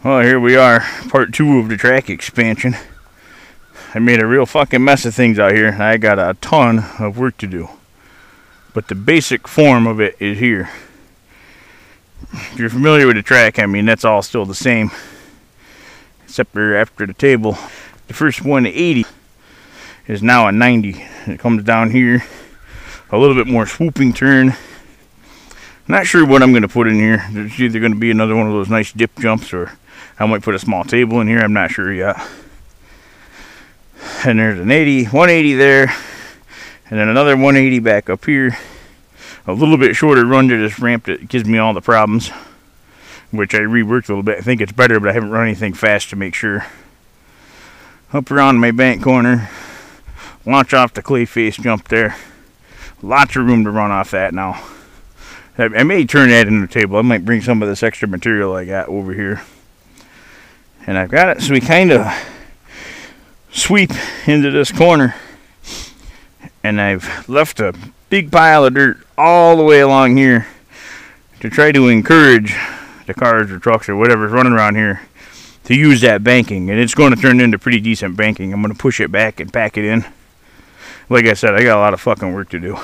Well, here we are, part 2 of the track expansion. I made a real fucking mess of things out here. I got a ton of work to do. But the basic form of it is here. If you're familiar with the track, I mean, that's all still the same. Except for after the table, the first 180 is now a 90. It comes down here, a little bit more swooping turn. Not sure what I'm going to put in here. There's either going to be another one of those nice dip jumps, or I might put a small table in here. I'm not sure yet. And there's an 180 there, and then another 180 back up here. A little bit shorter run to this ramp that gives me all the problems, which I reworked a little bit. I think it's better, but I haven't run anything fast to make sure. Up around my bank corner, launch off the clay face jump there. Lots of room to run off that now. I may turn that into a table. I might bring some of this extra material I got over here. And I've got it so we kind of sweep into this corner. And I've left a big pile of dirt all the way along here to try to encourage the cars or trucks or whatever's running around here to use that banking. And it's going to turn into pretty decent banking. I'm going to push it back and pack it in. Like I said, I got a lot of fucking work to do.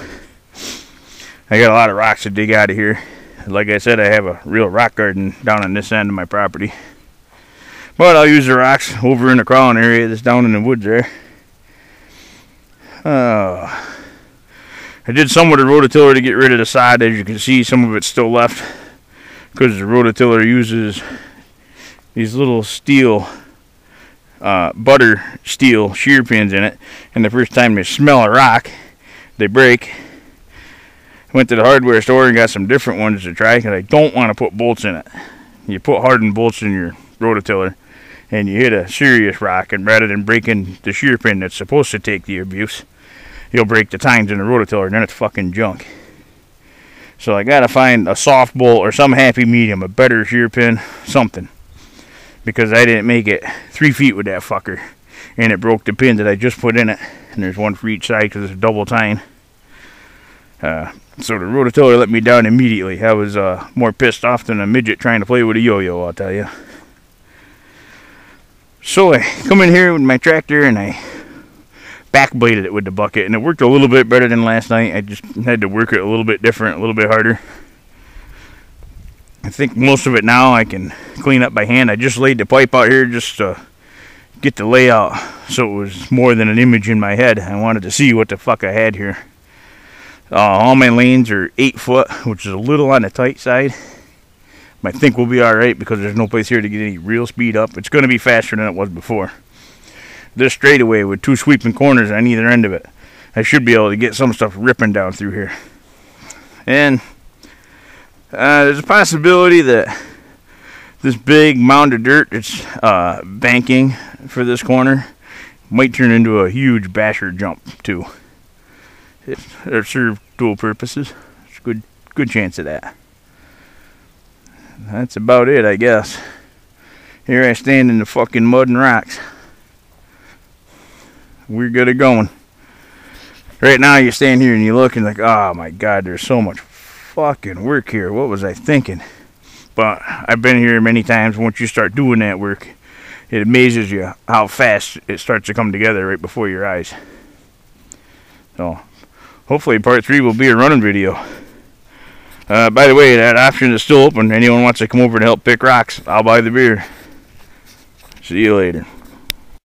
I got a lot of rocks to dig out of here. Like I said, I have a real rock garden down on this end of my property. But I'll use the rocks over in the crawling area that's down in the woods there. I did some with the rototiller to get rid of the side. As you can see, some of it's still left because the rototiller uses these little steel, butter steel shear pins in it. And the first time they smell a rock, they break. Went to the hardware store and got some different ones to try because I don't want to put bolts in it. You put hardened bolts in your rototiller and you hit a serious rock, and rather than breaking the shear pin that's supposed to take the abuse, you'll break the tines in the rototiller and then it's fucking junk. So I gotta find a soft bolt or some happy medium, a better shear pin, something. Because I didn't make it 3 feet with that fucker and it broke the pin that I just put in it. And there's one for each side because it's a double tine. So the rototiller let me down immediately. I was more pissed off than a midget trying to play with a yo-yo, I'll tell you. So I come in here with my tractor and I backbladed it with the bucket, and it worked a little bit better than last night. I just had to work it a little bit different, a little bit harder. I think most of it now I can clean up by hand. I just laid the pipe out here just to get the layout so it was more than an image in my head. I wanted to see what the fuck I had here. All my lanes are 8 foot, which is a little on the tight side. I think we'll be alright because there's no place here to get any real speed up. It's going to be faster than it was before. This straightaway with 2 sweeping corners on either end of it, I should be able to get some stuff ripping down through here. And there's a possibility that this big mound of dirt it's banking for this corner might turn into a huge basher jump too. It serve dual purposes. There's a good chance of that. That's about it, I guess. Here I stand in the fucking mud and rocks. We're good at going. Right now you stand here and you look and like, oh my god, there's so much fucking work here. What was I thinking? But I've been here many times. Once you start doing that work, it amazes you how fast it starts to come together right before your eyes. So hopefully part 3 will be a running video. By the way, that option is still open. Anyone wants to come over to help pick rocks, I'll buy the beer. See you later.